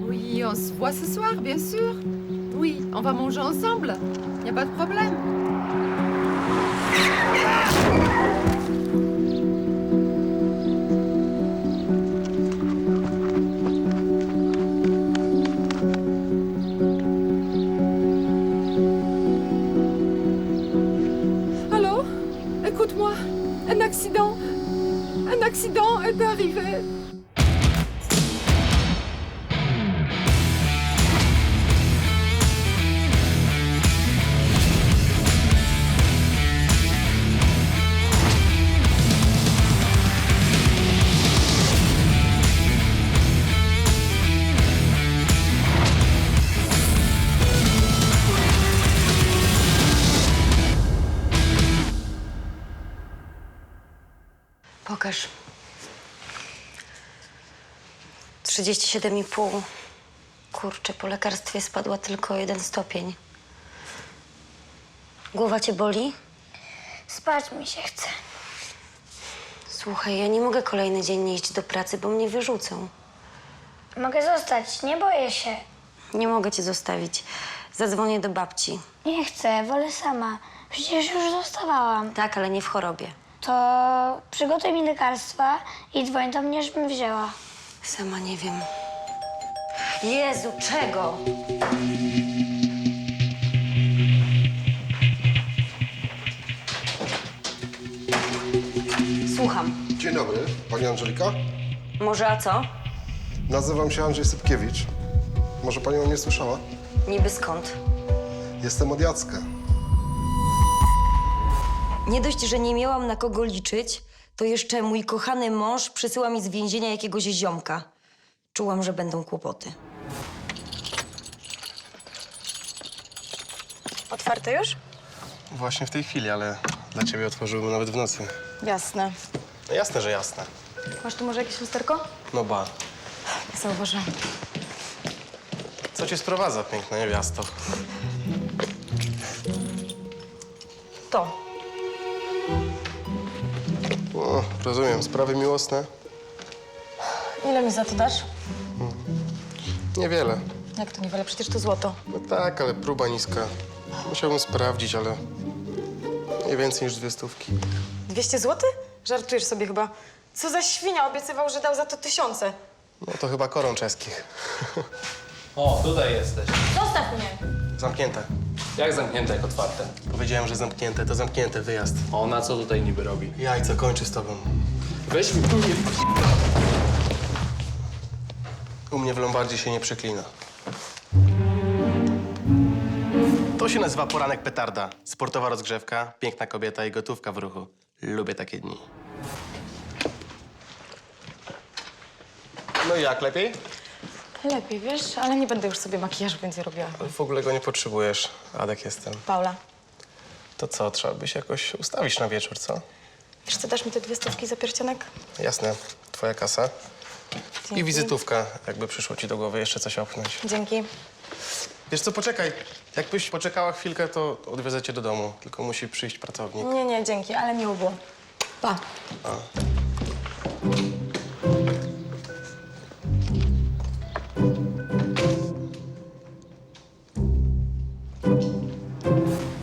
Oui, on se voit ce soir, bien sûr. Oui, on va manger ensemble. Y a pas de problème. Allô? Écoute-moi. Un accident. Un accident est arrivé. Pokaż. 37,5. Kurczę, po lekarstwie spadła tylko 1 stopień. Głowa cię boli? Spać mi się chce. Słuchaj, ja nie mogę kolejny dzień nie iść do pracy, bo mnie wyrzucą. Mogę zostać, nie boję się. Nie mogę cię zostawić. Zadzwonię do babci. Nie chcę, wolę sama. Przecież już zostawałam. Tak, ale nie w chorobie. To przygotuj mi lekarstwa i dzwoń do mnie, żebym wzięła. Sama nie wiem. Jezu, czego? Słucham. Dzień dobry, pani Angelika. Może a co? Nazywam się Andrzej Sypkiewicz. Może pani o mnie słyszała? Niby skąd? Jestem od Jacka. Nie dość, że nie miałam na kogo liczyć, to jeszcze mój kochany mąż przysyła mi z więzienia jakiegoś ziomka. Czułam, że będą kłopoty. Otwarte już? Właśnie w tej chwili, ale dla ciebie otworzyłbym nawet w nocy. Jasne. No jasne, że jasne. Masz tu może jakieś lusterko? No ba. Nie zauważyłam. Co cię sprowadza, piękna niewiasto? To. O, rozumiem, sprawy miłosne? Ile mi za to dasz? Niewiele. Jak to niewiele? Przecież to złoto. No tak, ale próba niska. Musiałbym sprawdzić, ale nie więcej niż 200. 200 zł? Żartujesz sobie chyba. Co za świnia obiecywał, że dał za to 1000. No to chyba koron czeskich. O, tutaj jesteś. Zostaw mnie! Zamknięte. Jak zamknięte, jak otwarte? Powiedziałem, że zamknięte, to zamknięte, wyjazd. Ona co tutaj niby robi? Jajco, kończy z tobą. Weź mi tu nie... U mnie w Lombardzie się nie przeklina. To się nazywa poranek petarda. Sportowa rozgrzewka, piękna kobieta i gotówka w ruchu. Lubię takie dni. No i jak, lepiej? Lepiej, wiesz, ale nie będę już sobie makijażu więcej robiła. W ogóle go nie potrzebujesz. Adek jestem. Paula, To co, trzeba by się jakoś ustawić na wieczór, co? wiesz co, dasz mi te 2 stówki za pierścionek? Jasne, twoja kasa. Dzięki. I wizytówka, jakby przyszło ci do głowy jeszcze coś opchnąć. Dzięki. Wiesz co, poczekaj. Jakbyś poczekała chwilkę, to odwiozę cię do domu. Tylko musi przyjść pracownik. Nie, dzięki, ale miło było. Pa.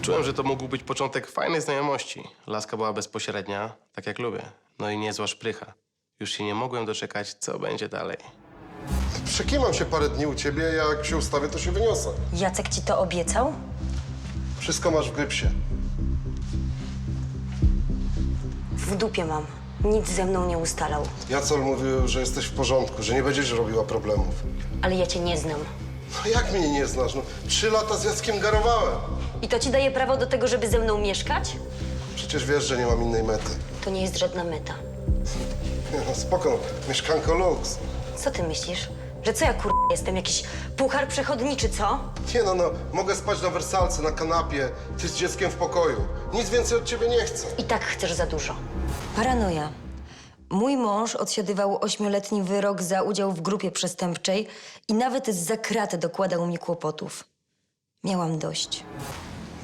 Czułem, że to mógł być początek fajnej znajomości. Laska była bezpośrednia, tak jak lubię. No i niezła szprycha. Już się nie mogłem doczekać, co będzie dalej. Przekimam się parę dni u ciebie, jak się ustawię, to się wyniosę. Jacek ci to obiecał? Wszystko masz w grypsie. W dupie mam. Nic ze mną nie ustalał. Jacol mówił, że jesteś w porządku, że nie będziesz robiła problemów. Ale ja cię nie znam. No jak mnie nie znasz? No, 3 lata z Jackiem garowałem. I to ci daje prawo do tego, żeby ze mną mieszkać? Przecież wiesz, że nie mam innej mety. To nie jest żadna meta. Nie, no spoko, mieszkanko luks. Co ty myślisz? Że co ja jestem? Jakiś puchar przechodniczy, co? Nie no, mogę spać na wersalce, na kanapie, ty z dzieckiem w pokoju. Nic więcej od ciebie nie chcę. I tak chcesz za dużo. Paranoja. Mój mąż odsiadywał 8-letni wyrok za udział w grupie przestępczej i nawet za kratę dokładał mi kłopotów. Miałam dość.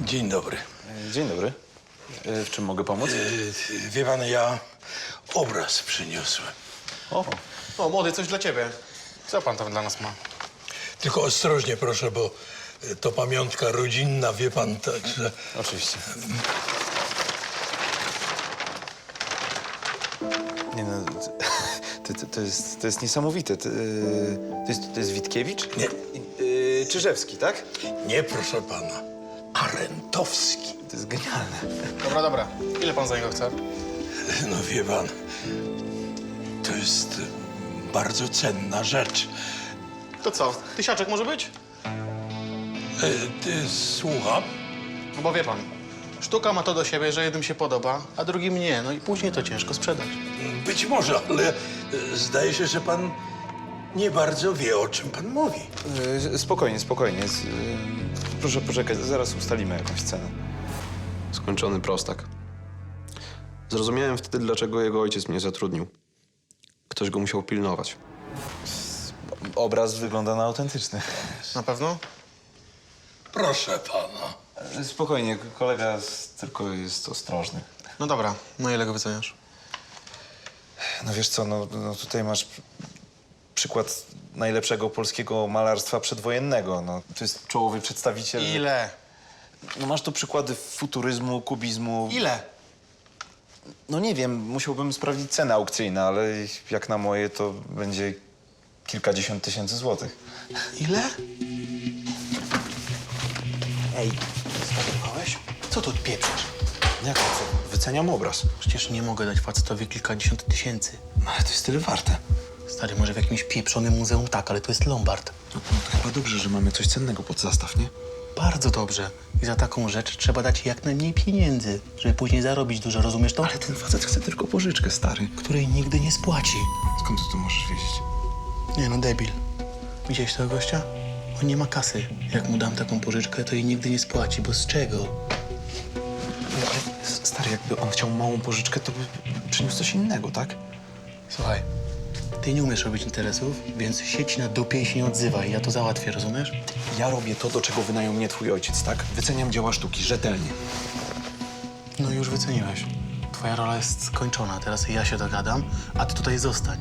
Dzień dobry. Dzień dobry. W czym mogę pomóc? Wie pan, ja obraz przyniosłem. O, O, młody, coś dla ciebie. Co pan tam dla nas ma? Tylko ostrożnie proszę, bo to pamiątka rodzinna, wie pan, także... Oczywiście. Nie no, to jest niesamowite. To jest Witkiewicz? Nie. Czyżewski, tak? Nie, proszę pana. Arentowski. To jest genialne. Dobra. Ile pan za niego chce? No wie pan, to jest bardzo cenna rzecz. To co, 1000 może być? Słucham? No bo wie pan, sztuka ma to do siebie, że jednym się podoba, a drugim nie. No i później to ciężko sprzedać. Być może, ale zdaje się, że pan nie bardzo wie, o czym pan mówi. Spokojnie. Proszę poczekać, zaraz ustalimy jakąś cenę. Skończony prostak. Zrozumiałem wtedy, dlaczego jego ojciec mnie zatrudnił. Ktoś go musiał pilnować. Obraz wygląda na autentyczny. Na pewno? Proszę pana. Spokojnie, kolega tylko jest ostrożny. No dobra, no ile go wyceniasz? No wiesz co, no tutaj masz przykład najlepszego polskiego malarstwa przedwojennego. No, to jest czołowy przedstawiciel... Ile? No masz tu przykłady futuryzmu, kubizmu... Ile? No nie wiem, musiałbym sprawdzić cenę aukcyjne, ale jak na moje to będzie kilkadziesiąt tysięcy złotych. Ile? Ej, Zwariowałeś? Co tu pieprzysz? jak to co? Wyceniam obraz. Przecież nie mogę dać facetowi kilkadziesiąt tysięcy. No ale to jest tyle warte. Stary, może w jakimś pieprzonym muzeum tak, ale to jest Lombard. No to chyba dobrze, że mamy coś cennego pod zastaw, nie? Bardzo dobrze. I za taką rzecz trzeba dać jak najmniej pieniędzy, żeby później zarobić dużo, rozumiesz to? Ale ten facet chce tylko pożyczkę, stary. Której nigdy nie spłaci. Skąd ty to możesz wiedzieć? Nie no, debil. Widziałeś tego gościa? On nie ma kasy. Jak mu dam taką pożyczkę, to jej nigdy nie spłaci, bo z czego? No ale stary, jakby on chciał małą pożyczkę, to by przyniósł coś innego, tak? Słuchaj, ty nie umiesz robić interesów, więc siedź na dupie i się nie odzywaj. Ja to załatwię, rozumiesz? Ja robię to, do czego wynajął mnie twój ojciec, tak? Wyceniam dzieła sztuki, rzetelnie. No już wyceniłeś. Twoja rola jest skończona. Teraz ja się dogadam, a ty tutaj zostań.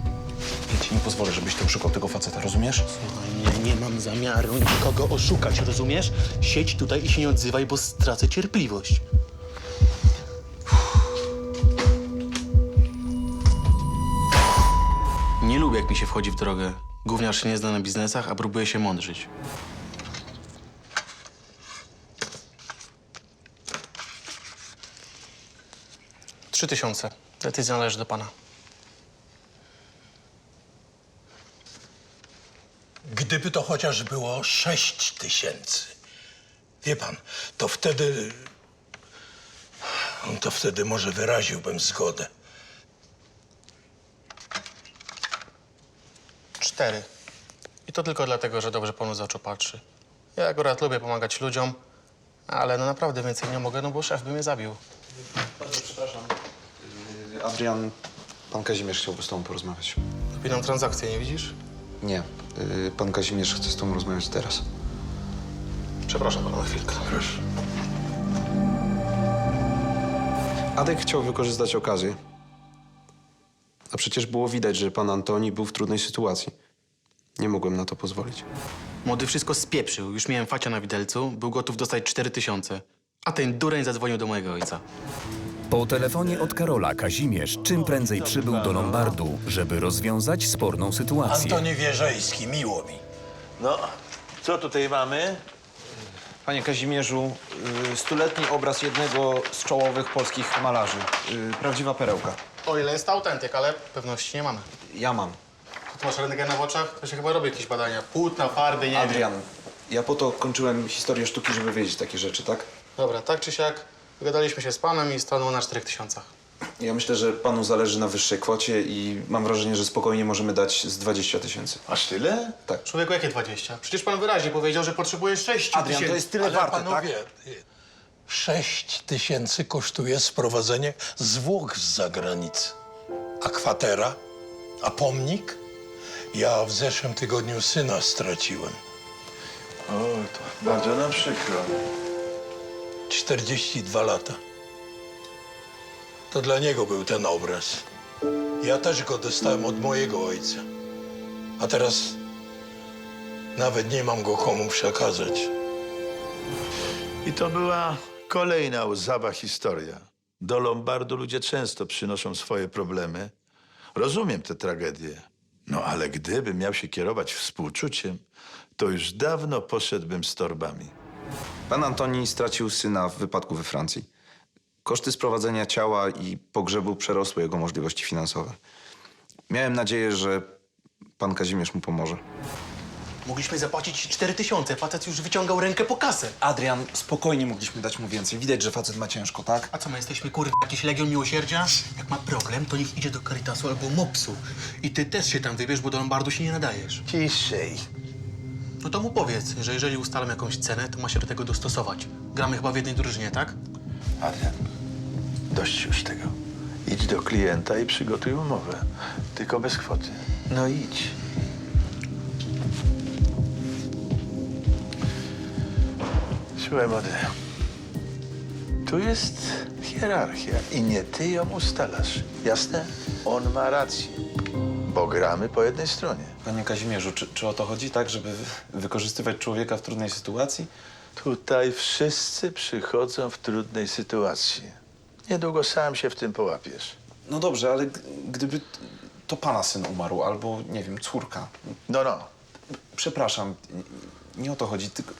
Ja ci nie pozwolę, żebyś to szukał tego faceta, rozumiesz? Słuchaj, nie mam zamiaru nikogo oszukać, rozumiesz? Siedź tutaj i się nie odzywaj, bo stracę cierpliwość. Nie lubię, jak mi się wchodzi w drogę. Gówniarz się nie zna na biznesach, a próbuje się mądrzyć. $3000. Decyzja należy do pana. Gdyby to chociaż było 6000. Wie pan, to wtedy może wyraziłbym zgodę. 4. I to tylko dlatego, że dobrze panu z oczu patrzy. Ja akurat lubię pomagać ludziom, ale no naprawdę więcej nie mogę, no bo szef by mnie zabił. Bardzo przepraszam. Adrian, pan Kazimierz chciałby z tobą porozmawiać. Dopinam transakcję, nie widzisz? Nie, pan Kazimierz chce z tobą rozmawiać teraz. Przepraszam pana na chwilkę. Proszę. Adek chciał wykorzystać okazję. A przecież było widać, że pan Antoni był w trudnej sytuacji. Nie mogłem na to pozwolić. Młody wszystko spieprzył. Już miałem facia na widelcu, był gotów dostać 4000. A ten dureń zadzwonił do mojego ojca. Po telefonie od Karola Kazimierz czym prędzej przybył do Lombardu, żeby rozwiązać sporną sytuację. Antoni Wierzejski, miło mi. No, co tutaj mamy? Panie Kazimierzu, stuletni obraz jednego z czołowych polskich malarzy. Prawdziwa perełka. O ile jest to autentyk, ale pewności nie mamy. Ja mam. Tu masz rentgen na oczach? To się chyba robi jakieś badania. Płótna, farby, nie Adrian, wiem. ja po to kończyłem historię sztuki, żeby wiedzieć takie rzeczy, tak? Dobra, tak czy siak, wygadaliśmy się z panem i stanął na 4000. Ja myślę, że panu zależy na wyższej kwocie i mam wrażenie, że spokojnie możemy dać z 20 000. Aż tyle? Tak. Człowieku, jakie 20? Przecież pan wyraźnie powiedział, że potrzebuje 6000. Adrian, to jest tyle Ale warte, panowie, 6000 kosztuje sprowadzenie zwłok z zagranicy. A kwatera? A pomnik? Ja w zeszłym tygodniu syna straciłem. O, to bardzo nam przykro. 42 lata. To dla niego był ten obraz. Ja też go dostałem od mojego ojca. A teraz Nawet nie mam go komu przekazać. I to była kolejna łzawa historia. Do Lombardu ludzie często przynoszą swoje problemy. Rozumiem tę tragedię. No ale gdybym miał się kierować współczuciem, to już dawno poszedłbym z torbami. Pan Antoni stracił syna w wypadku we Francji. Koszty sprowadzenia ciała i pogrzebu przerosły jego możliwości finansowe. Miałem nadzieję, że pan Kazimierz mu pomoże. Mogliśmy zapłacić 4000, facet już wyciągał rękę po kasę. Adrian, spokojnie mogliśmy dać mu więcej. Widać, że facet ma ciężko, tak? A co, my jesteśmy, jakiś Legion Miłosierdzia? Jak ma problem, to niech idzie do Caritasu albo MOPS-u. I ty też się tam wybierz, bo do Lombardu się nie nadajesz. Ciszej. No to mu powiedz, że jeżeli ustalam jakąś cenę, to ma się do tego dostosować. Gramy chyba w jednej drużynie, tak? Adrian, dość już tego. Idź do klienta i przygotuj umowę. Tylko bez kwoty. No idź. Słuchaj, młody. Tu jest hierarchia i nie ty ją ustalasz. Jasne? On ma rację, bo gramy po jednej stronie. Panie Kazimierzu, czy o to chodzi, tak, żeby wykorzystywać człowieka w trudnej sytuacji? Tutaj wszyscy przychodzą w trudnej sytuacji. Niedługo sam się w tym połapiesz. No dobrze, ale gdyby to pana syn umarł, albo, nie wiem, córka. No. Przepraszam, nie o to chodzi, tylko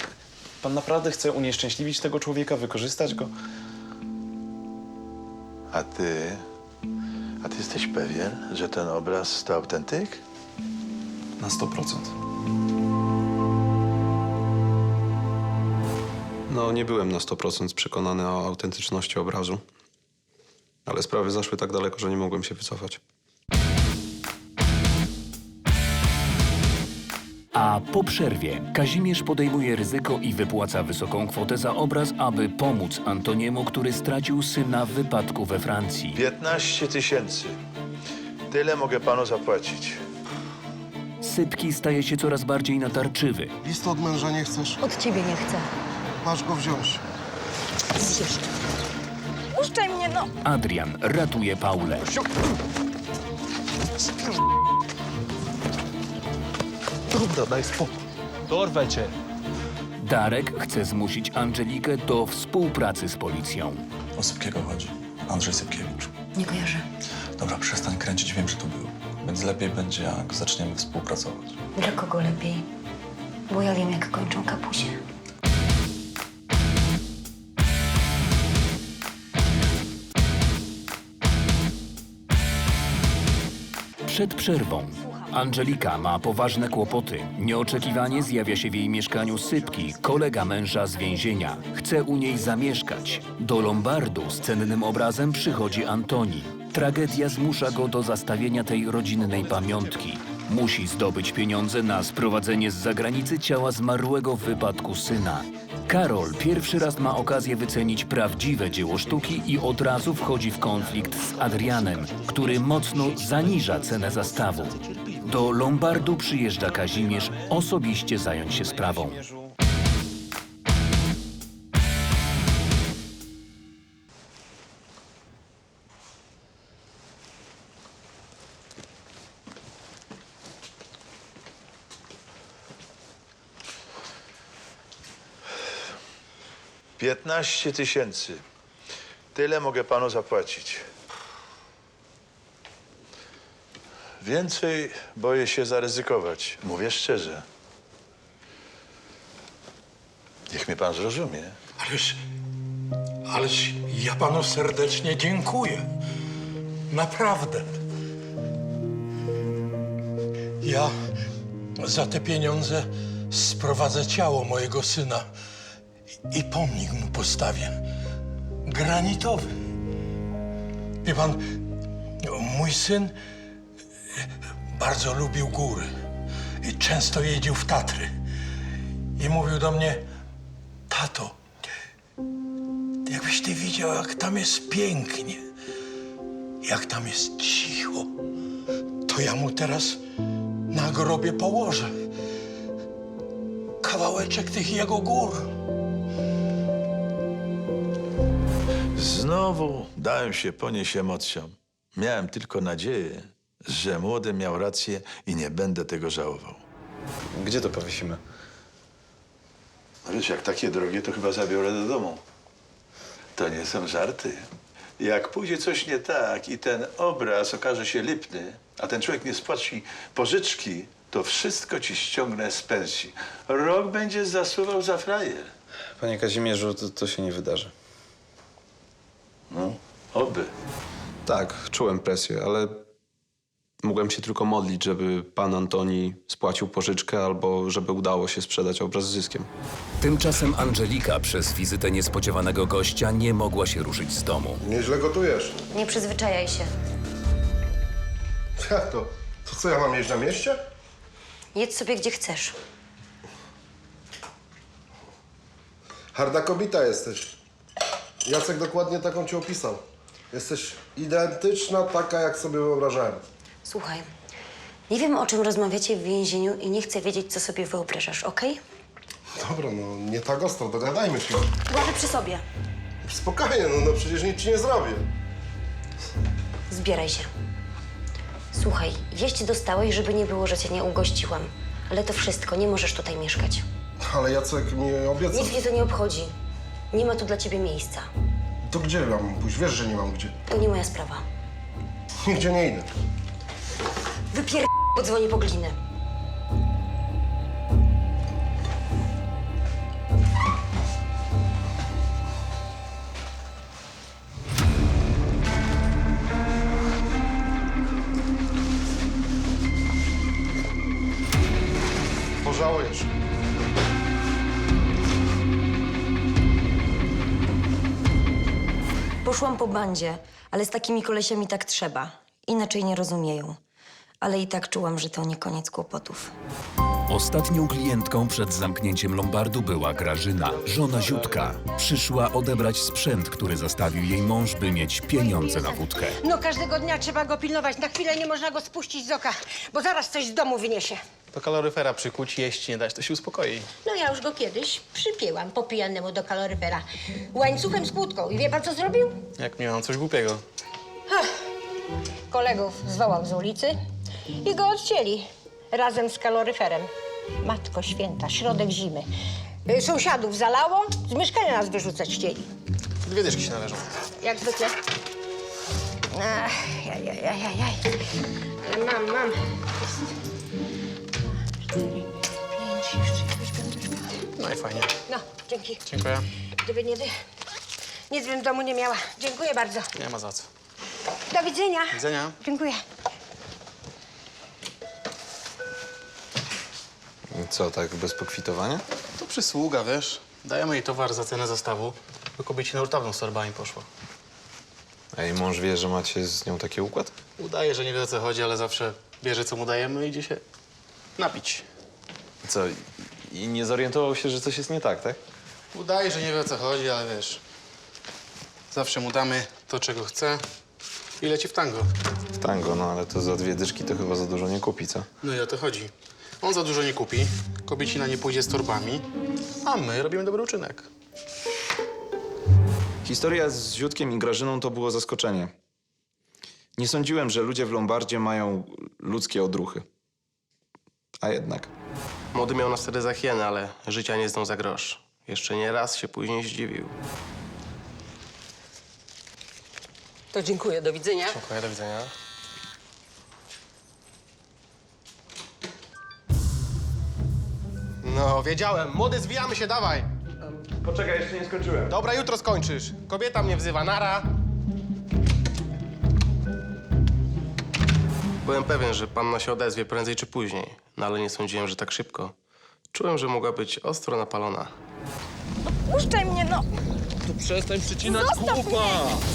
pan naprawdę chce unieszczęśliwić tego człowieka, wykorzystać go? A ty jesteś pewien, że ten obraz to autentyk? Na 100%. No, nie byłem na 100% przekonany o autentyczności obrazu. Ale sprawy zaszły tak daleko, że nie mogłem się wycofać. A po przerwie Kazimierz podejmuje ryzyko i wypłaca wysoką kwotę za obraz, aby pomóc Antoniemu, który stracił syna w wypadku we Francji. 15 000. Tyle mogę panu zapłacić. Sypki staje się coraz bardziej natarczywy. List od męża nie chcesz? Od ciebie nie chcę. Masz go wziąć. Zjesz. Puszczaj mnie, no! Adrian ratuje Paulę. Dobra, daj spokój. Dorwę cię. Darek chce zmusić Angelikę do współpracy z policją. O Sypkiego chodzi. Andrzej Sypkiewicz. Nie kojarzę. Dobra, przestań kręcić, wiem, że to był. Więc lepiej będzie, jak zaczniemy współpracować. Dla kogo lepiej? Bo ja wiem, jak kończą kapusie. Przed przerwą Angelika ma poważne kłopoty. Nieoczekiwanie zjawia się w jej mieszkaniu Sypki, kolega męża z więzienia. Chce u niej zamieszkać. Do Lombardu z cennym obrazem przychodzi Antoni. Tragedia zmusza go do zastawienia tej rodzinnej pamiątki. Musi zdobyć pieniądze na sprowadzenie z zagranicy ciała zmarłego w wypadku syna. Karol pierwszy raz ma okazję wycenić prawdziwe dzieło sztuki i od razu wchodzi w konflikt z Adrianem, który mocno zaniża cenę zastawu. Do Lombardu przyjeżdża Kazimierz osobiście zająć się sprawą. $15 000. Tyle mogę panu zapłacić. Więcej boję się zaryzykować. Mówię szczerze. Niech mnie pan zrozumie. Ależ ja panu serdecznie dziękuję. Naprawdę. Ja za te pieniądze sprowadzę ciało mojego syna i pomnik mu postawię. Granitowy. Wie pan, mój syn bardzo lubił góry i często jeździł w Tatry. I mówił do mnie: tato, jakbyś ty widział, jak tam jest pięknie, jak tam jest cicho, to ja mu teraz na grobie położę kawałeczek tych jego gór. Znowu dałem się ponieść emocjom. Miałem tylko nadzieję, że młody miał rację i nie będę tego żałował. Gdzie to powiesimy? No wiesz, jak takie drogie, to chyba zabiorę do domu. To nie są żarty. Jak pójdzie coś nie tak i ten obraz okaże się lipny, a ten człowiek nie spłaci pożyczki, to wszystko ci ściągnę z pensji. Rok będziesz zasuwał za frajer. Panie Kazimierzu, to się nie wydarzy. No, oby. Tak, czułem presję, ale mogłem się tylko modlić, żeby pan Antoni spłacił pożyczkę albo żeby udało się sprzedać obraz z zyskiem. Tymczasem Angelika przez wizytę niespodziewanego gościa nie mogła się ruszyć z domu. Nieźle gotujesz. Nie przyzwyczajaj się. Jak to? To co, ja mam jeść na mieście? Jedz sobie gdzie chcesz. Harda kobieta jesteś. Jacek dokładnie taką cię opisał. Jesteś identyczna, taka jak sobie wyobrażałem. Słuchaj, nie wiem, o czym rozmawiacie w więzieniu i nie chcę wiedzieć, co sobie wyobrażasz, okej? Dobra, no nie tak ostro, dogadajmy się. Łażę przy sobie. Spokojnie, no przecież nic ci nie zrobię. Zbieraj się. Słuchaj, wieść dostałeś, żeby nie było, że cię nie ugościłam. Ale to wszystko, nie możesz tutaj mieszkać. Ale Jacek mi obiecał. Nic mnie to nie obchodzi. Nie ma tu dla ciebie miejsca. To gdzie ja mam pójść? Wiesz, że nie mam gdzie. To nie moja sprawa. Nigdzie nie idę. Bo dzwonię po glinę. Pożałujesz. Poszłam po bandzie, ale z takimi kolesiami tak trzeba. Inaczej nie rozumieją. Ale i tak czułam, że to nie koniec kłopotów. Ostatnią klientką przed zamknięciem lombardu była Grażyna, żona Ziutka. Przyszła odebrać sprzęt, który zostawił jej mąż, by mieć pieniądze na wódkę. No każdego dnia trzeba go pilnować. Na chwilę nie można go spuścić z oka, bo zaraz coś z domu wyniesie. Do kaloryfera przykuć, jeść nie dać, to się uspokoi. No ja już go kiedyś przypięłam po pijanemu do kaloryfera. Łańcuchem z kłódką. I wie pan, co zrobił? Jak miałam coś głupiego. Kolegów zwołał z ulicy i go odcięli razem z kaloryferem. Matko święta, środek zimy. Sąsiadów zalało, z mieszkania nas wyrzucać chcieli. 2 dyszki się należą. Jak zwykle. Ach, jaj. Ale mam. 4, 5, jeszcze jakaś piąteczka. No i fajnie. No, dzięki. Dziękuję. Gdyby nie wy, nic bym w domu nie miała. Dziękuję bardzo. Nie ma za co. Do widzenia. Do widzenia. Dziękuję. Co, tak bez pokwitowania? To przysługa, wiesz. Dajemy jej towar za cenę zestawu, by kobiecie na hurtowną z torbami poszło. A jej mąż wie, że macie z nią taki układ? Udaje, że nie wie, o co chodzi, ale zawsze bierze, co mu dajemy i idzie się napić. Co, i nie zorientował się, że coś jest nie tak, tak? Udaje, że nie wie, o co chodzi, ale wiesz... Zawsze mu damy to, czego chce i leci w tango. W tango, no ale to za 2 dyszki to chyba za dużo nie kupi, co? No i o to chodzi. On za dużo nie kupi, kobiecina nie pójdzie z torbami, a my robimy dobry uczynek. Historia z Ziutkiem i Grażyną to było zaskoczenie. Nie sądziłem, że ludzie w Lombardzie mają ludzkie odruchy. A jednak. Młody miał nas wtedy za hienę, ale życia nie znał za grosz. Jeszcze nie raz się później zdziwił. To dziękuję, do widzenia. Dziękuję, do widzenia. No, wiedziałem. Młody, zwijamy się, dawaj. Poczekaj, jeszcze nie skończyłem. Dobra, jutro skończysz. Kobieta mnie wzywa, nara. Byłem pewien, że panna się odezwie prędzej czy później, no ale nie sądziłem, że tak szybko. Czułem, że mogła być ostro napalona. Puszczaj mnie, no. To przestań przycinać Zostaw mnie.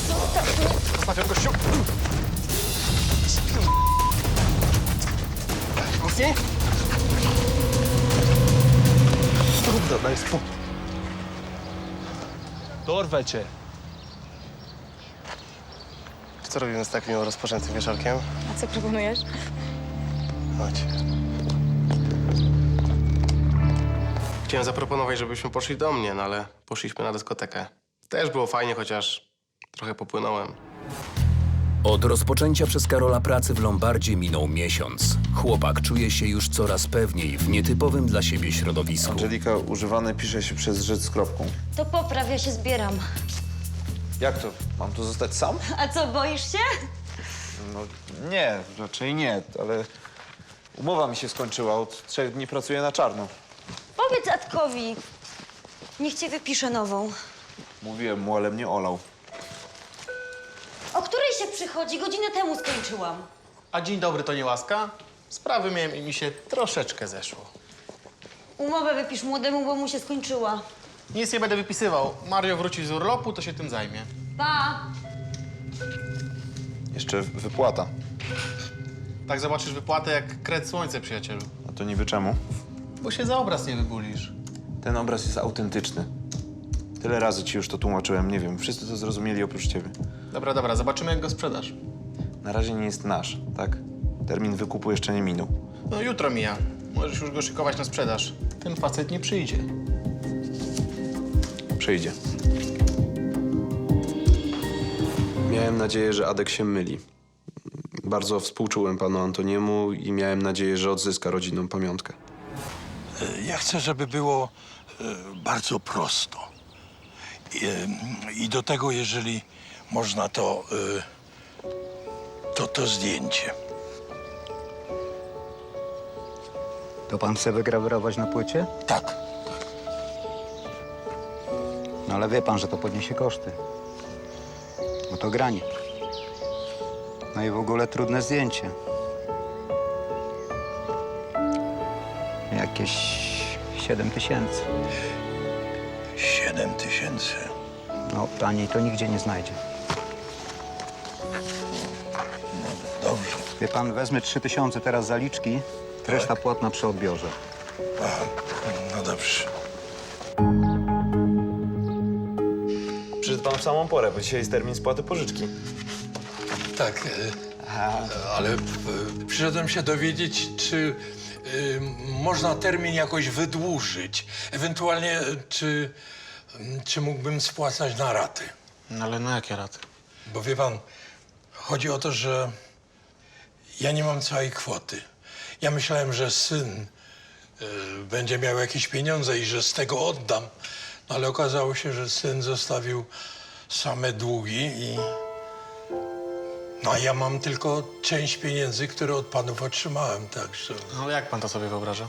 Zostaw mnie. Zostaw ją, gościu! Mocniej? Dobra, daj spokój. Dorwę cię. Co robimy z takim rozpoczętym wieczorkiem? A co proponujesz? Chodź. Chciałem zaproponować, żebyśmy poszli do mnie, no ale poszliśmy na dyskotekę. Też było fajnie, chociaż trochę popłynąłem. Od rozpoczęcia przez Karola pracy w Lombardzie minął miesiąc. Chłopak czuje się już coraz pewniej w nietypowym dla siebie środowisku. Angelika, używane pisze się przez rzecz z kropką. To popraw, ja się zbieram. Jak to? Mam tu zostać sam? A co, boisz się? No nie, raczej nie, ale umowa mi się skończyła. Od 3 dni pracuję na czarno. Powiedz Adkowi. Niech cię wypisze nową. Mówiłem mu, ale mnie olał. O której się przychodzi? Godzinę temu skończyłam. A dzień dobry to nie łaska? Sprawy miałem i mi się troszeczkę zeszło. Umowę wypisz młodemu, bo mu się skończyła. Nic nie będę wypisywał. Mario wróci z urlopu, to się tym zajmie. Pa! Jeszcze wypłata. Tak zobaczysz wypłatę jak kret słońce, przyjacielu. A to niby czemu? Bo się za obraz nie wybulisz. Ten obraz jest autentyczny. Tyle razy ci już to tłumaczyłem, nie wiem. Wszyscy to zrozumieli oprócz ciebie. Dobra, dobra, zobaczymy jak go sprzedasz. Na razie nie jest nasz, tak? Termin wykupu jeszcze nie minął. No jutro mija. Możesz już go szykować na sprzedaż. Ten facet nie przyjdzie. Przyjdzie. Miałem nadzieję, że Adek się myli. Bardzo współczułem panu Antoniemu i miałem nadzieję, że odzyska rodzinną pamiątkę. Ja chcę, żeby było bardzo prosto. I do tego, jeżeli można, to zdjęcie. To pan chce wygrawerować na płycie? Tak. No ale wie pan, że to podniesie koszty. Bo to granit. No i w ogóle trudne zdjęcie. Jakieś 7 000. 7 000. No taniej to nigdzie nie znajdzie. Dobrze. Wie pan, wezmę 3 000 teraz zaliczki, reszta płatna przy odbiorze. Aha, no dobrze. Przyszedł pan w samą porę, bo dzisiaj jest termin spłaty pożyczki. Tak, ale przyszedłem się dowiedzieć, czy można termin jakoś wydłużyć. Ewentualnie, czy mógłbym spłacać na raty. No ale na jakie raty? Bo wie pan, chodzi o to, że ja nie mam całej kwoty. Ja myślałem, że syn będzie miał jakieś pieniądze i że z tego oddam. No ale okazało się, że syn zostawił same długi i... No a ja mam tylko część pieniędzy, które od panów otrzymałem, także... No ale jak pan to sobie wyobraża?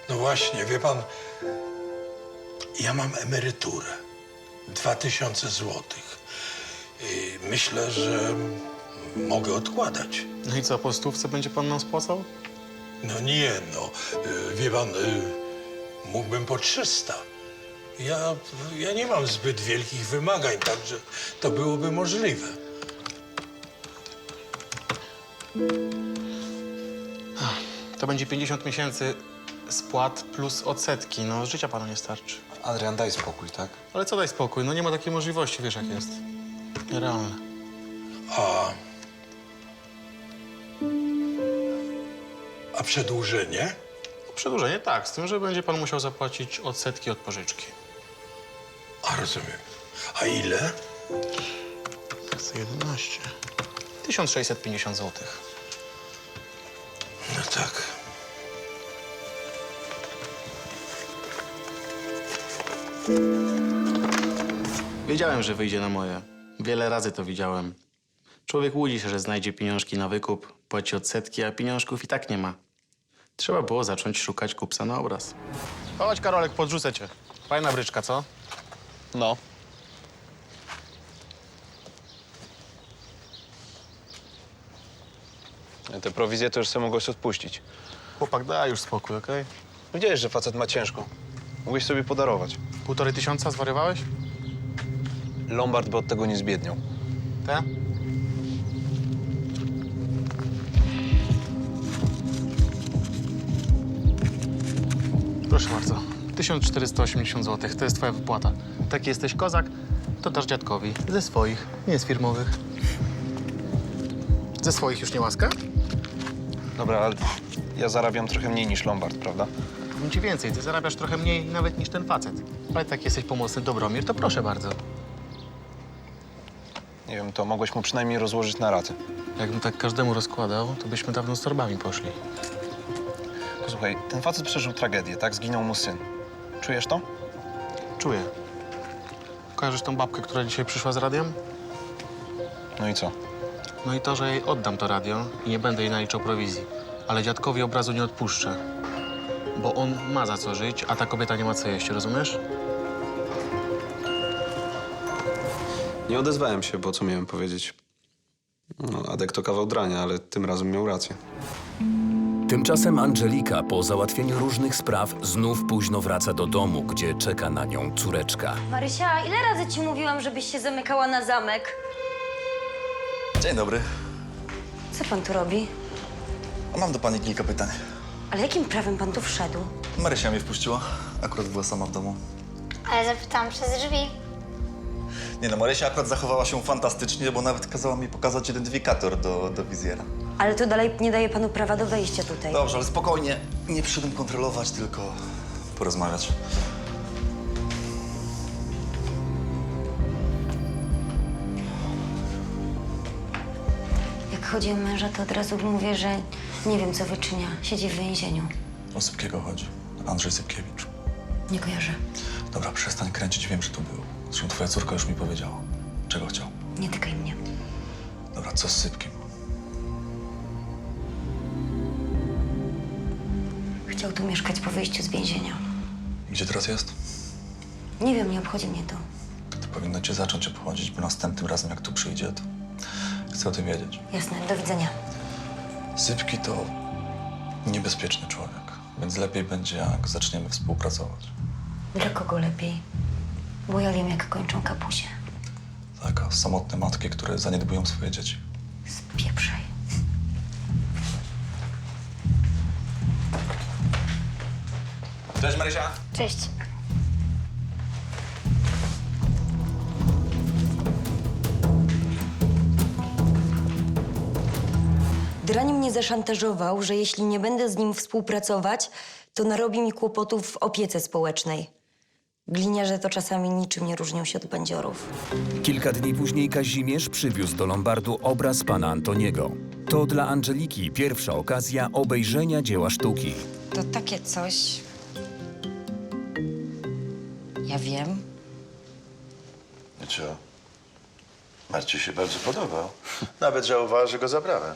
No właśnie, wie pan, ja mam emeryturę. 2000 złotych. I myślę, że mogę odkładać. No i co, po stówce będzie pan nam spłacał? No nie, no. Wie pan, mógłbym po 300. Ja nie mam zbyt wielkich wymagań, także to byłoby możliwe. To będzie 50 miesięcy spłat plus odsetki. No, życia panu nie starczy. Adrian, daj spokój, tak? Ale co daj spokój? No nie ma takiej możliwości, wiesz jak jest. Nierealne. A przedłużenie? Przedłużenie tak, z tym, że będzie pan musiał zapłacić odsetki od pożyczki. A rozumiem. A ile? 11. 1650 zł. No tak. Wiedziałem, że wyjdzie na moje. Wiele razy to widziałem. Człowiek łudzi się, że znajdzie pieniążki na wykup, płaci odsetki, a pieniążków i tak nie ma. Trzeba było zacząć szukać kupca na obraz. Chodź, Karolek, podrzucę cię. Fajna bryczka, co? No. Te prowizje to już sobie mogłeś odpuścić. Chłopak, daj już spokój, okej? Wiedziałeś, że facet ma ciężko. Mogłeś sobie podarować. 1500 zwariowałeś? Lombard by od tego nie zbiedniał. Te? Proszę bardzo. 1480 zł. To jest twoja wypłata. Taki jesteś kozak, to dasz dziadkowi. Ze swoich, nie z firmowych. Ze swoich już nie łaska? Dobra, ale ja zarabiam trochę mniej niż Lombard, prawda? Powiem ci więcej, ty zarabiasz trochę mniej nawet niż ten facet. Ale tak jesteś pomocny, Dobromir, to proszę bardzo. Nie wiem, to mogłeś mu przynajmniej rozłożyć na raty. Jakbym tak każdemu rozkładał, to byśmy dawno z torbami poszli. Posłuchaj, ten facet przeżył tragedię, tak? Zginął mu syn. Czujesz to? Czuję. Kojarzysz tą babkę, która dzisiaj przyszła z radiem? No i co? No i to, że jej oddam to radio i nie będę jej naliczał prowizji. Ale dziadkowi obrazu nie odpuszczę. Bo on ma za co żyć, a ta kobieta nie ma co jeść, rozumiesz? Nie odezwałem się, bo co miałem powiedzieć? No, Adek to kawał drania, ale tym razem miał rację. Tymczasem Angelika po załatwieniu różnych spraw znów późno wraca do domu, gdzie czeka na nią córeczka. Marysia, ile razy ci mówiłam, żebyś się zamykała na zamek? Dzień dobry. Co pan tu robi? A mam do pani kilka pytań. Ale jakim prawem pan tu wszedł? Marysia mnie wpuściła. Akurat była sama w domu. Ale zapytałam przez drzwi. Nie no, Marysia akurat zachowała się fantastycznie, bo nawet kazała mi pokazać identyfikator do wizjera. Ale to dalej nie daje panu prawa do wejścia tutaj. Dobrze, ale spokojnie. Nie przyszedłem kontrolować, tylko porozmawiać. Jak chodzi o męża, to od razu mówię, że nie wiem, co wyczynia. Siedzi w więzieniu. O Sypkiego chodzi. Andrzej Sypkiewicz. Nie kojarzę. Dobra, przestań kręcić, wiem, że tu był. Zresztą twoja córka już mi powiedziała. Czego chciał? Nie tykaj mnie. Dobra, co z Sypkiem? Chciał tu mieszkać po wyjściu z więzienia. Gdzie teraz jest? Nie wiem, nie obchodzi mnie to. To powinno cię zacząć obchodzić, bo następnym razem, jak tu przyjdzie, to chcę o tym wiedzieć. Jasne, do widzenia. Sypki to niebezpieczny człowiek, więc lepiej będzie, jak zaczniemy współpracować. Dla kogo lepiej? Bo ja wiem, jak kończą kapusie. Tak, a samotne matki, które zaniedbują swoje dzieci. Spieprzaj. Cześć, Marysia. Cześć. Drań mnie zaszantażował, że jeśli nie będę z nim współpracować, to narobi mi kłopotów w opiece społecznej. Gliniarze to czasami niczym nie różnią się od bandziorów. Kilka dni później Kazimierz przywiózł do Lombardu obraz pana Antoniego. To dla Angeliki pierwsza okazja obejrzenia dzieła sztuki. To takie coś... Ja wiem. I co? Marcie się bardzo podobał. Nawet żałowała, że go zabrałem.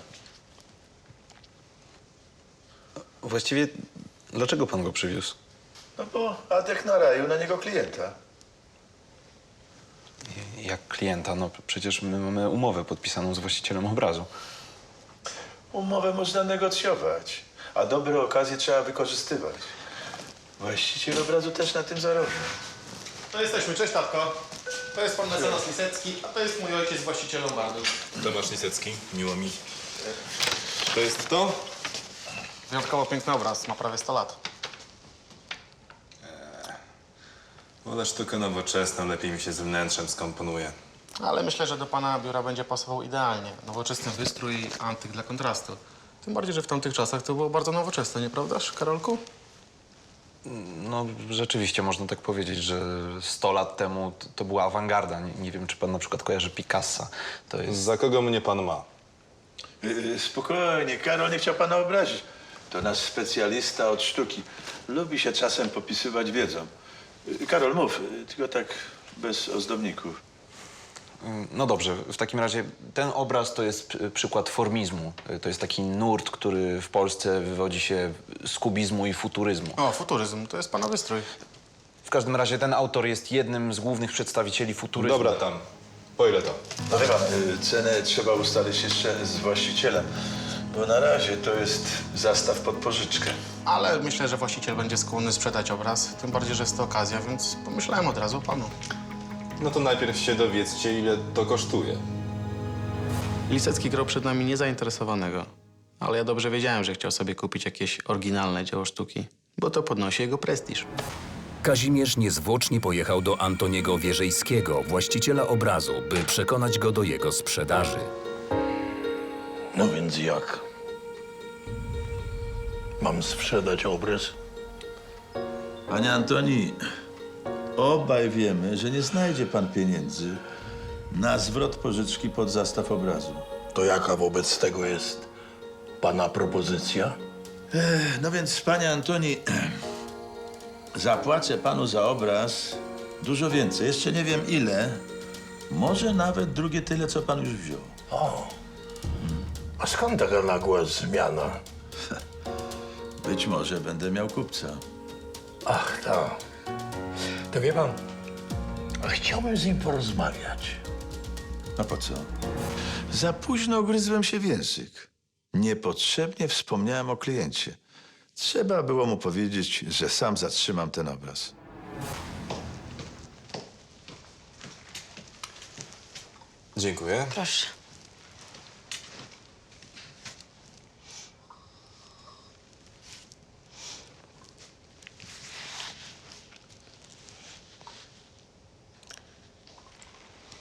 Właściwie, dlaczego pan go przywiózł? No bo Adek naraił na niego klienta. Jak klienta? No przecież my mamy umowę podpisaną z właścicielem obrazu. Umowę można negocjować, a dobre okazje trzeba wykorzystywać. Właściciel obrazu też na tym zarobi. To jesteśmy, cześć tatko. To jest pan mecenas Lisecki, a to jest mój ojciec, właściciel Lombardu. Tomasz Lisecki, miło mi. To jest to? Wyjątkowo piękny obraz, ma prawie 100 lat. Woda sztuka nowoczesna, lepiej mi się z wnętrzem skomponuje. Ale myślę, że do pana biura będzie pasował idealnie. Nowoczesny wystrój i antyk dla kontrastu. Tym bardziej, że w tamtych czasach to było bardzo nowoczesne, nieprawdaż, Karolku? No rzeczywiście można tak powiedzieć, że 100 lat temu to była awangarda. Nie wiem, czy pan na przykład kojarzy Picassa. To jest... Za kogo mnie pan ma? Spokojnie, Karol nie chciał pana obrazić. To nasz specjalista od sztuki. Lubi się czasem popisywać wiedzą. Karol, mów, tylko tak bez ozdobników. No dobrze, w takim razie ten obraz to jest przykład formizmu. To jest taki nurt, który w Polsce wywodzi się z kubizmu i futuryzmu. O, futuryzm, to jest pana wystrój. W każdym razie ten autor jest jednym z głównych przedstawicieli futuryzmu. Dobra, tam. Po ile to? No wie pan, cenę trzeba ustalić jeszcze z właścicielem, bo na razie to jest zastaw pod pożyczkę. Ale myślę, że właściciel będzie skłonny sprzedać obraz. Tym bardziej, że jest to okazja, więc pomyślałem od razu o panu. No to najpierw się dowiedzcie, ile to kosztuje. Lisecki grał przed nami niezainteresowanego. Ale ja dobrze wiedziałem, że chciał sobie kupić jakieś oryginalne dzieło sztuki, bo to podnosi jego prestiż. Kazimierz niezwłocznie pojechał do Antoniego Wierzejskiego, właściciela obrazu, by przekonać go do jego sprzedaży. No więc jak? Mam sprzedać obraz? Panie Antoni, obaj wiemy, że nie znajdzie pan pieniędzy na zwrot pożyczki pod zastaw obrazu. To jaka wobec tego jest pana propozycja? No więc, panie Antoni, zapłacę panu za obraz dużo więcej. Jeszcze nie wiem ile. Może nawet drugie tyle, co pan już wziął. O, a skąd taka nagła zmiana? Być może będę miał kupca. Ach, tak. To wie pan, a chciałbym z nim porozmawiać. A po co? Za późno ugryzłem się w język. Niepotrzebnie wspomniałem o kliencie. Trzeba było mu powiedzieć, że sam zatrzymam ten obraz. Dziękuję. Proszę.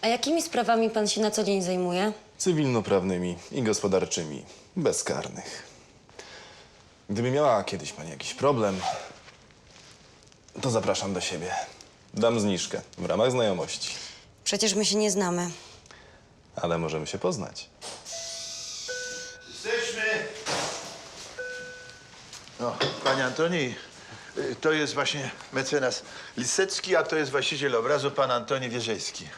A jakimi sprawami pan się na co dzień zajmuje? Cywilnoprawnymi i gospodarczymi, bezkarnych. Gdyby miała kiedyś pani jakiś problem, to zapraszam do siebie. Dam zniżkę w ramach znajomości, Przecież my się nie znamy. ale możemy się poznać. Jesteśmy! No, panie Antoni, to jest właśnie mecenas Lisecki, a to jest właściciel obrazu, pan Antoni Wierzejski.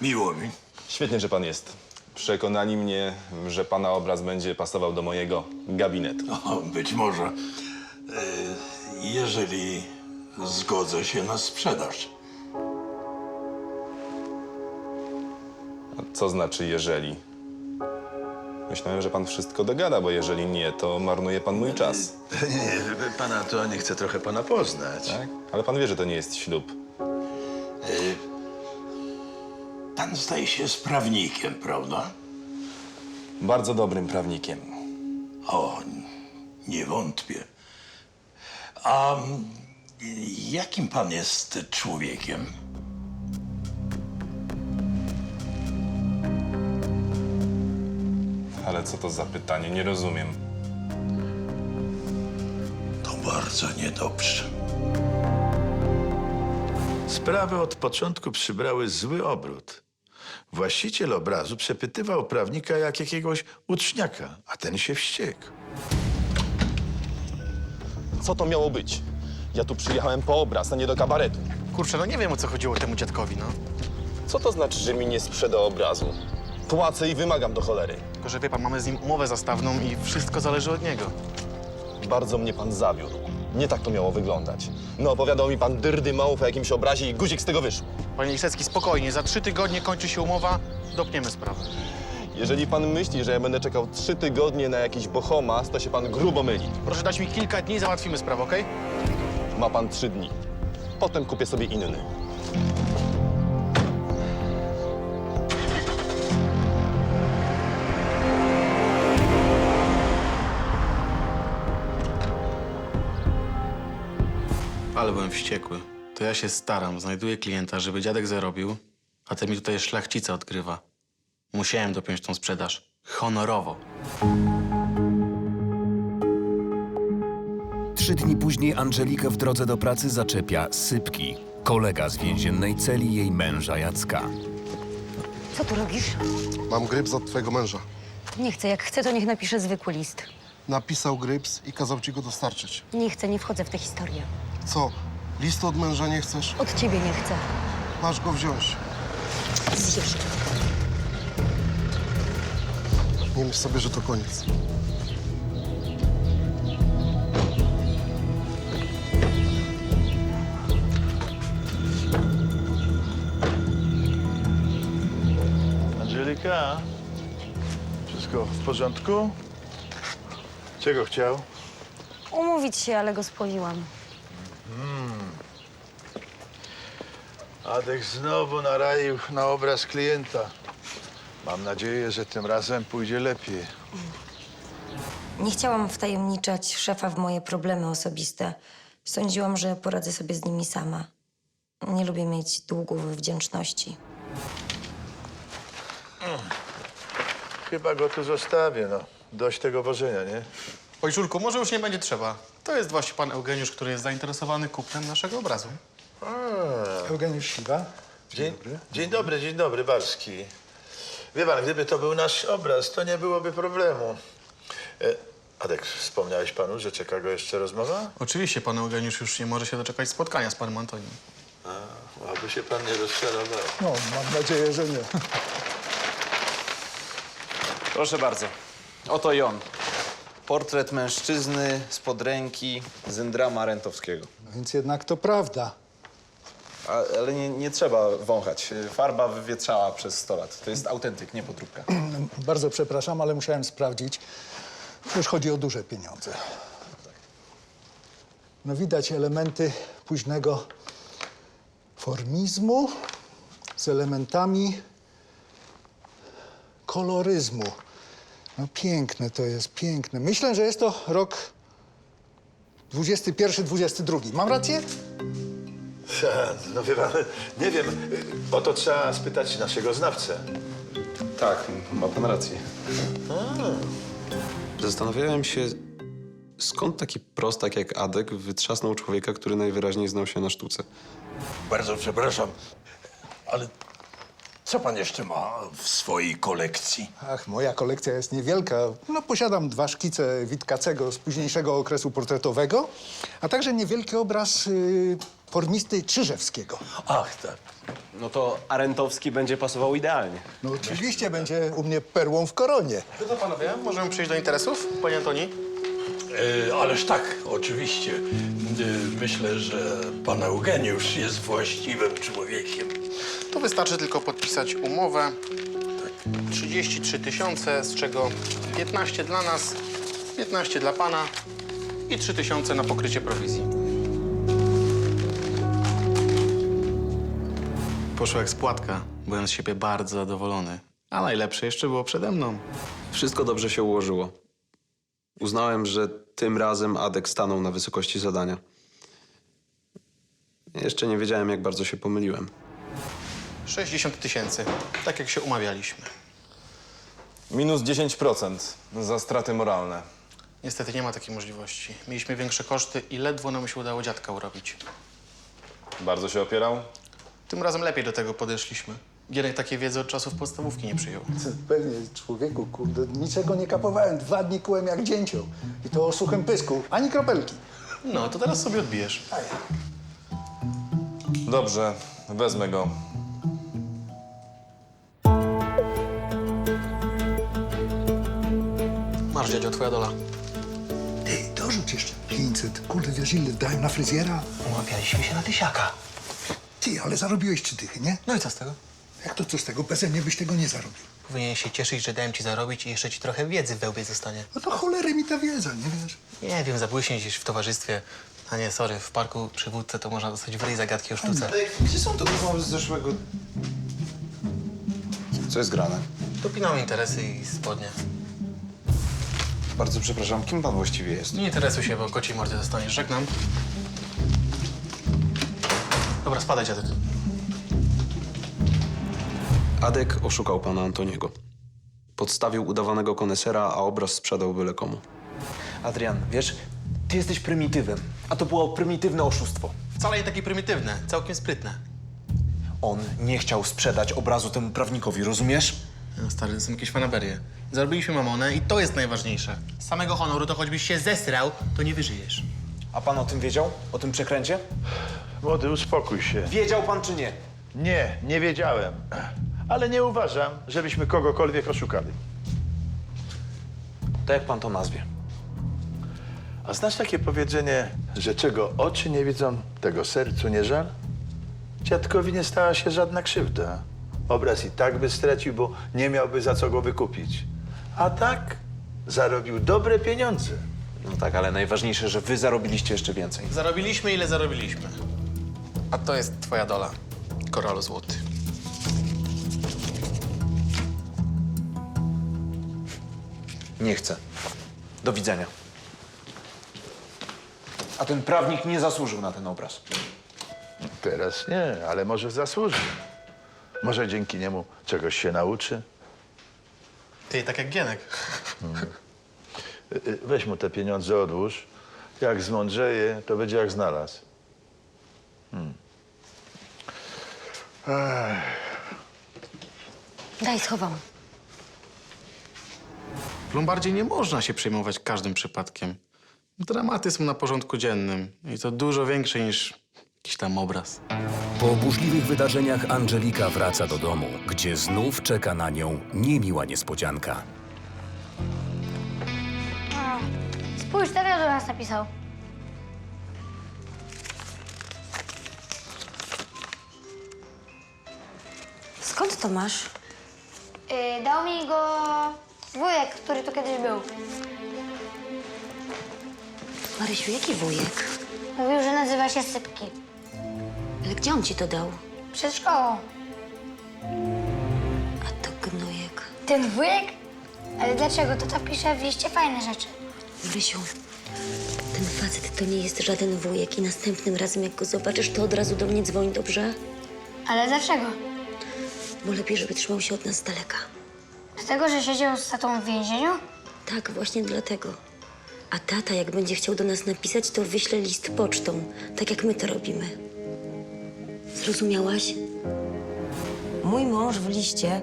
Miło mi. Świetnie, że pan jest. Przekonali mnie, że pana obraz będzie pasował do mojego gabinetu. O, być może, jeżeli zgodzę się na sprzedaż. A co znaczy jeżeli? Myślałem, że pan wszystko dogada, bo jeżeli nie, to marnuje pan mój czas. Nie, pan Antoni chce trochę pana poznać. Tak? Ale pan wie, że to nie jest ślub. Pan zdaje się jest prawnikiem, prawda? Bardzo dobrym prawnikiem. O, nie wątpię. A jakim pan jest człowiekiem? Ale co to za pytanie? Nie rozumiem. To bardzo niedobrze. Sprawy od początku przybrały zły obrót. Właściciel obrazu przepytywał prawnika jak jakiegoś uczniaka, a ten się wściekł. Co to miało być? Ja tu przyjechałem po obraz, a nie do kabaretu. Kurczę, no nie wiem, o co chodziło temu dziadkowi, no. Co to znaczy, że mi nie sprzeda obrazu? Płacę i wymagam do cholery. Tylko, że wie pan, mamy z nim umowę zastawną i wszystko zależy od niego. Bardzo mnie pan zawiódł. Nie tak to miało wyglądać. No, opowiadał mi pan dyrdy małów o jakimś obrazie i guzik z tego wyszło. Panie Lisecki, spokojnie, za 3 tygodnie kończy się umowa, dopniemy sprawę. Jeżeli pan myśli, że ja będę czekał 3 tygodnie na jakiś bohomas, to się pan grubo myli. Proszę dać mi kilka dni i załatwimy sprawę, okej? Ma pan 3 dni. Potem kupię sobie inny. Ale byłem wściekły. To ja się staram, znajduję klienta, żeby dziadek zarobił, a ten mi tutaj szlachcica odgrywa. Musiałem dopiąć tą sprzedaż. Honorowo. 3 dni później Angelika w drodze do pracy zaczepia Sypki, kolega z więziennej celi jej męża Jacka. Co tu robisz? Mam gryps od twojego męża. Nie chcę. Jak chce, to niech napisze zwykły list. Napisał gryps i kazał ci go dostarczyć. Nie chcę, nie wchodzę w tę historię. Co? Listu od męża nie chcesz? Od ciebie nie chcę. Masz go wziąć. Zjesz. Nie myśl sobie, że to koniec. Angelika, wszystko w porządku? Czego chciał? Umówić się, ale go spłowiłam. Adek znowu naraił na obraz klienta. Mam nadzieję, że tym razem pójdzie lepiej. Nie chciałam wtajemniczać szefa w moje problemy osobiste. Sądziłam, że poradzę sobie z nimi sama. Nie lubię mieć długów wdzięczności. Chyba go tu zostawię, no. Dość tego wożenia, nie? Oj, Żulku, może już nie będzie trzeba. To jest właśnie pan Eugeniusz, który jest zainteresowany kupnem naszego obrazu. Eugeniusz Śliwa? Dzień dobry, Barski. Wie pan, gdyby to był nasz obraz, to nie byłoby problemu. Adek, wspomniałeś panu, że czeka go jeszcze rozmowa? Oczywiście, pan Eugeniusz już nie może się doczekać spotkania z panem Antonim. Aby się pan nie rozczarował. No, mam nadzieję, że nie. Proszę bardzo. Oto i on. Portret mężczyzny spod ręki Zyndrama Rentowskiego. Więc jednak to prawda. Ale nie trzeba wąchać. Farba wywietrzała przez 100 lat. To jest autentyk, nie podróbka. Bardzo przepraszam, ale musiałem sprawdzić. Przecież chodzi o duże pieniądze. No widać elementy późnego formizmu z elementami koloryzmu. No piękne to jest, piękne. Myślę, że jest to rok 21-22. Mam rację? No wie pan, nie wiem, o to trzeba spytać naszego znawcę. Tak, ma pan rację. Zastanawiałem się, skąd taki prostak jak Adek wytrzasnął człowieka, który najwyraźniej znał się na sztuce. Bardzo przepraszam, ale co pan jeszcze ma w swojej kolekcji? Ach, moja kolekcja jest niewielka. No, posiadam 2 szkice Witkacego z późniejszego okresu portretowego, a także niewielki obraz formisty Czyżewskiego. Ach, tak. No to Arentowski będzie pasował idealnie. No oczywiście będzie u mnie perłą w koronie. To co, panowie, możemy przejść do interesów, panie Antoni? Ależ tak, oczywiście. Myślę, że pan Eugeniusz jest właściwym człowiekiem. To wystarczy tylko podpisać umowę. 33 000, z czego 15 dla nas, 15 dla pana i 3 000 na pokrycie prowizji. Poszło jak z płatka. Byłem z siebie bardzo zadowolony. A najlepsze jeszcze było przede mną. Wszystko dobrze się ułożyło. Uznałem, że tym razem Adek stanął na wysokości zadania. Jeszcze nie wiedziałem, jak bardzo się pomyliłem. 60 000, tak jak się umawialiśmy. Minus 10% za straty moralne. Niestety nie ma takiej możliwości. Mieliśmy większe koszty i ledwo nam się udało dziadka urobić. Bardzo się opierał? Tym razem lepiej do tego podeszliśmy. Gierek takiej wiedzy od czasów podstawówki nie przyjął. Pewnie, człowieku, kurde, niczego nie kapowałem. 2 dni kułem jak dzięcioł. I to o suchym pysku, ani kropelki. No, to teraz sobie odbijesz. Dobrze, wezmę go. Masz, dziadzio, twoja dola. Ty, dorzuć jeszcze 500. Kurde, wiesz ile dałem na fryzjera? Umawialiśmy się na tysiaka. Ty, ale zarobiłeś 3 dychy, nie? No i co z tego? Jak to co z tego? Beze mnie byś tego nie zarobił. Powinien się cieszyć, że dałem ci zarobić i jeszcze ci trochę wiedzy w wełbie zostanie. No to cholery mi ta wiedza, nie wiesz? Nie wiem, zabłyśnie gdzieś w towarzystwie. A nie, sorry, w parku przy wódce to można dostać w ryj zagadki o sztuce. Gdzie są te rozmowy z zeszłego... Co jest grane? Dopinam interesy i spodnie. Bardzo przepraszam, kim pan właściwie jest? Nie interesuj się, bo kociej mordy dostaniesz. Żegnam. Dobra, spadaj, dziadek. Adek oszukał pana Antoniego. Podstawił udawanego konesera, a obraz sprzedał byle komu. Adrian, wiesz, ty jesteś prymitywem, a to było prymitywne oszustwo. Wcale nie takie prymitywne, całkiem sprytne. On nie chciał sprzedać obrazu temu prawnikowi, rozumiesz? No, stary, to są jakieś fanaberie. Zarobiliśmy mamonę i to jest najważniejsze. Z samego honoru to choćbyś się zesrał, to nie wyżyjesz. A pan o tym wiedział? O tym przekręcie? Młody, uspokój się. Wiedział pan czy nie? Nie, nie wiedziałem. Ale nie uważam, żebyśmy kogokolwiek oszukali. To jak pan to nazwie? A znasz takie powiedzenie, że czego oczy nie widzą, tego sercu nie żal? Dziadkowi nie stała się żadna krzywda. Obraz i tak by stracił, bo nie miałby za co go wykupić. A tak zarobił dobre pieniądze. No tak, ale najważniejsze, że wy zarobiliście jeszcze więcej. Zarobiliśmy, ile zarobiliśmy. A to jest twoja dola, koralu złoty. Nie chcę. Do widzenia. A ten prawnik nie zasłużył na ten obraz. Teraz nie, ale może zasłuży. Może dzięki niemu czegoś się nauczy. Ty, tak jak Gienek. Weź mu te pieniądze, odłóż. Jak zmądrzeje, to będzie jak znalazł. Daj, schowam. W Lombardzie nie można się przejmować każdym przypadkiem. Dramatyzm na porządku dziennym i to dużo większy niż jakiś tam obraz. Po burzliwych wydarzeniach Angelika wraca do domu, gdzie znów czeka na nią niemiła niespodzianka. Spójrz, tata do nas napisał. Skąd to masz? Dał mi go wujek, który tu kiedyś był. Marysiu, jaki wujek? Mówił, że nazywa się Sypki. Ale gdzie on ci to dał? Przed szkołą. A to gnojek. Ten wujek? Ale dlaczego? Tata pisze w liście fajne rzeczy. Marysiu, ten facet to nie jest żaden wujek i następnym razem jak go zobaczysz, to od razu do mnie dzwoń, dobrze? Ale dlaczego? Bo lepiej, żeby trzymał się od nas z daleka. Dlatego, że siedział z tatą w więzieniu? Tak, właśnie dlatego. A tata, jak będzie chciał do nas napisać, to wyśle list pocztą, tak jak my to robimy. Zrozumiałaś? Mój mąż w liście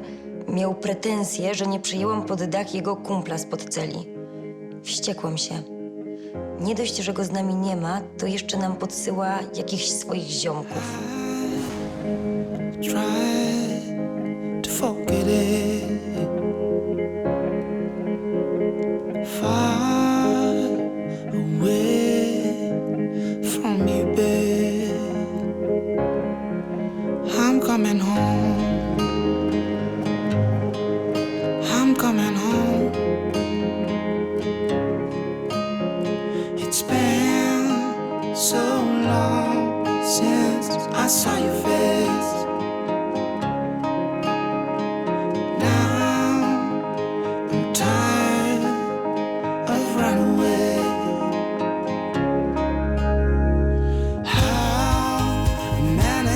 miał pretensje, że nie przyjęłam pod dach jego kumpla spod celi. Wściekłam się. Nie dość, że go z nami nie ma, to jeszcze nam podsyła jakichś swoich ziomków. To forget it. Far away from you, babe. I'm coming home. I'm coming home. It's been so long since I saw your face.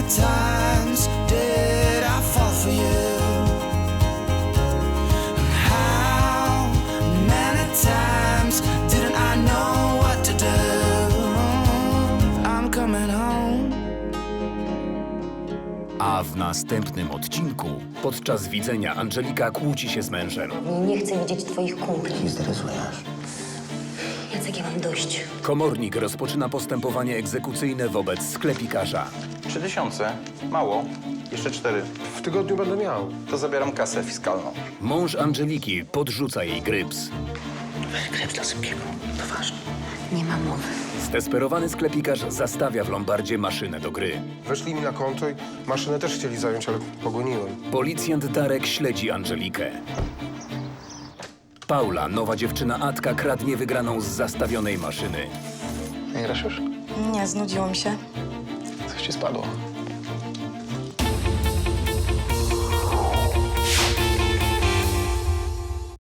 Times did I fall for you? How many times didn't I know what to do? I'm coming home. A w następnym odcinku, podczas widzenia, Angelika kłóci się z mężem. Nie chcę widzieć twoich kumpli. Zdrezujesz. Jacek, ja mam dość. Komornik rozpoczyna postępowanie egzekucyjne wobec sklepikarza. 3000? Mało. Jeszcze 4. W tygodniu będę miał. To zabieram kasę fiskalną. Mąż Angeliki podrzuca jej gryps. Krew dla Sypkiego. To ważne. Nie ma mowy. Zdesperowany sklepikarz zastawia w Lombardzie maszynę do gry. Weszli mi na konto i maszynę też chcieli zająć, ale pogoniłem. Policjant Darek śledzi Angelikę. Paula, nowa dziewczyna Atka, kradnie wygraną z zastawionej maszyny. Nie grasz już? Nie, znudziło mi się. Coś ci spadło.